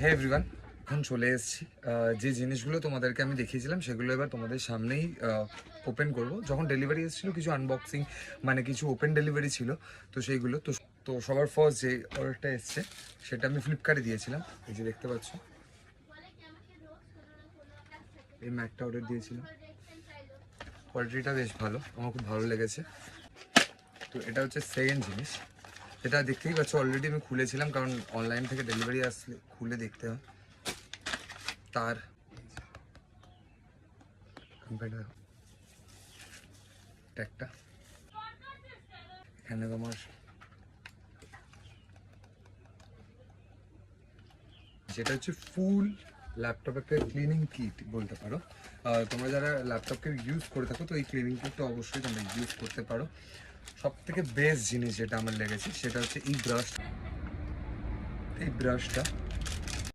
হে everyone, এখন চলে এসেছি। যে জিনিসগুলো তোমাদেরকে আমি দেখিয়েছিলাম সেগুলো এবার তোমাদের সামনেই ওপেন করব। যখন ডেলিভারি এসেছিলো কিছু আনবক্সিং মানে কিছু ওপেন ডেলিভারি ছিল, তো সেইগুলো তো সবার ফার্স্ট যে অর্ডারটা এসছে সেটা আমি ফ্লিপকার্টে দিয়েছিলাম। এই যে দেখতে পাচ্ছ, এই ম্যাটটা অর্ডার দিয়েছিলাম। কোয়ালিটিটা বেশ ভালো, আমার খুব ভালো লেগেছে। তো এটা হচ্ছে সেকেন্ড জিনিস, এটা দেখতেই পাচ্ছ অলরেডি আমি খুলেছিলাম, কারণ অনলাইন থেকে ডেলিভারি আসলে খুলে দেখতে হয়। তার ট্যাগটা এখানে তোমার, যেটা হচ্ছে ফুল ল্যাপটপ একটা ক্লিনিং কিট বলতে পারো। তোমরা যারা ল্যাপটপকে ইউজ করে থাকো তো এই ক্লিনিং কিটটা অবশ্যই তোমরা ইউজ করতে পারো। সব থেকে বেস্ট জিনিস যেটা আমার লেগেছে সেটা হচ্ছে এই ব্রাশটা।